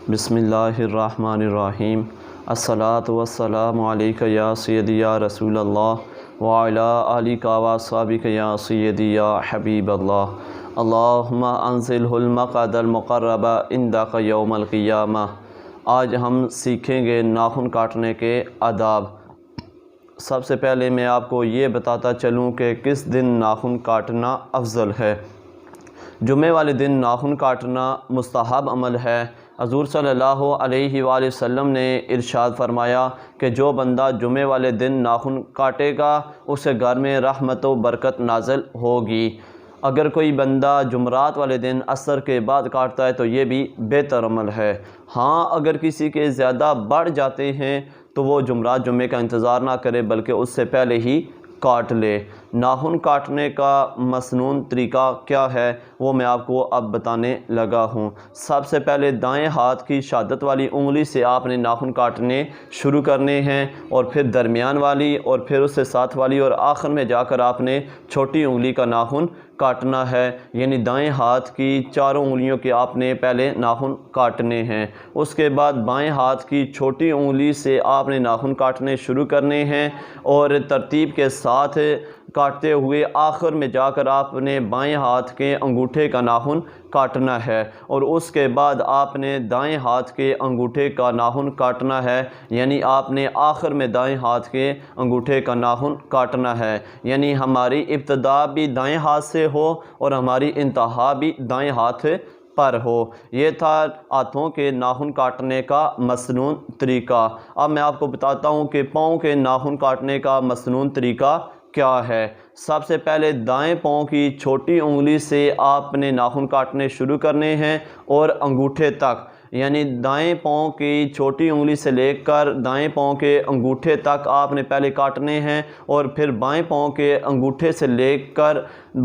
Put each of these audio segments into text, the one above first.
بسم اللہ الرحمن الرحیم۔ الصلاۃ والسلام علیک یا سیدی یا رسول اللہ وعلی آلک و اصحابک یا سیدی یا حبیب اللہ۔ اللہم انزلہ المقعد المقرب عندک یوم القیامہ۔ آج ہم سیکھیں گے ناخن کاٹنے کے آداب۔ سب سے پہلے میں آپ کو یہ بتاتا چلوں کہ کس دن ناخن کاٹنا افضل ہے۔ جمعے والے دن ناخن کاٹنا مستحب عمل ہے۔ حضور صلی اللہ علیہ وآلہ وسلم نے ارشاد فرمایا کہ جو بندہ جمعے والے دن ناخن کاٹے گا اسے گھر میں رحمت و برکت نازل ہوگی۔ اگر کوئی بندہ جمعرات والے دن عصر کے بعد کاٹتا ہے تو یہ بھی بہتر عمل ہے۔ ہاں، اگر کسی کے زیادہ بڑھ جاتے ہیں تو وہ جمعرات جمعے کا انتظار نہ کرے بلکہ اس سے پہلے ہی کاٹ لے۔ ناخن کاٹنے کا مسنون طریقہ کیا ہے وہ میں آپ کو اب بتانے لگا ہوں۔ سب سے پہلے دائیں ہاتھ کی شہادت والی انگلی سے آپ نے ناخن کاٹنے شروع کرنے ہیں، اور پھر درمیان والی، اور پھر اس سے ساتھ والی، اور آخر میں جا کر آپ نے چھوٹی انگلی کا ناخن کاٹنا ہے۔ یعنی دائیں ہاتھ کی چاروں انگلیوں کے آپ نے پہلے ناخن کاٹنے ہیں۔ اس کے بعد بائیں ہاتھ کی چھوٹی انگلی سے آپ نے ناخن کاٹنے شروع کرنے ہیں، اور ترتیب کے ساتھ کاٹتے ہوئے آخر میں جا کر آپ نے بائیں ہاتھ کے انگوٹھے کا ناخن کاٹنا ہے، اور اس کے بعد آپ نے دائیں ہاتھ کے انگوٹھے کا ناخن کاٹنا ہے۔ یعنی آپ نے آخر میں دائیں ہاتھ کے انگوٹھے کا ناخن کاٹنا ہے۔ یعنی ہماری ابتدا بھی دائیں ہاتھ سے ہو اور ہماری انتہا بھی دائیں ہاتھ پر ہو۔ یہ تھا ہاتھوں کے ناخن کاٹنے کا مسنون طریقہ۔ اب میں آپ کو بتاتا ہوں کہ پاؤں کے ناخن کاٹنے کا مسنون طریقہ کیا ہے۔ سب سے پہلے دائیں پاؤں کی چھوٹی انگلی سے آپ نے ناخن کاٹنے شروع کرنے ہیں اور انگوٹھے تک، یعنی دائیں پاؤں کی چھوٹی انگلی سے لے کر دائیں پاؤں کے انگوٹھے تک آپ نے پہلے کاٹنے ہیں، اور پھر بائیں پاؤں کے انگوٹھے سے لے کر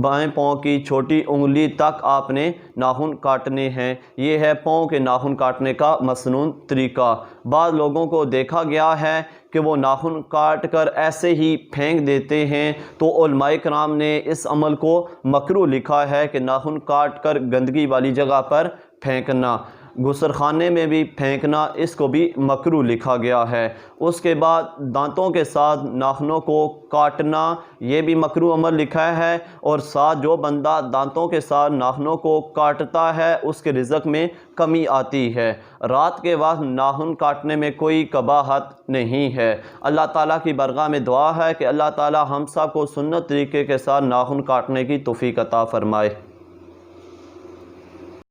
بائیں پاؤں کی چھوٹی انگلی تک آپ نے ناخن کاٹنے ہیں۔ یہ ہے پاؤں کے ناخن کاٹنے کا مسنون طریقہ۔ بعض لوگوں کو دیکھا گیا ہے کہ وہ ناخن کاٹ کر ایسے ہی پھینک دیتے ہیں، تو علماء کرام نے اس عمل کو مکروہ لکھا ہے کہ ناخن کاٹ کر گندگی والی جگہ پر پھینکنا، غسل خانے میں بھی پھینکنا، اس کو بھی مکروہ لکھا گیا ہے۔ اس کے بعد دانتوں کے ساتھ ناخنوں کو کاٹنا، یہ بھی مکروہ عمل لکھا ہے، اور ساتھ جو بندہ دانتوں کے ساتھ ناخنوں کو کاٹتا ہے اس کے رزق میں کمی آتی ہے۔ رات کے وقت ناخن کاٹنے میں کوئی قباحت نہیں ہے۔ اللہ تعالیٰ کی بارگاہ میں دعا ہے کہ اللہ تعالیٰ ہم سب کو سنت طریقے کے ساتھ ناخن کاٹنے کی توفیق عطا فرمائے۔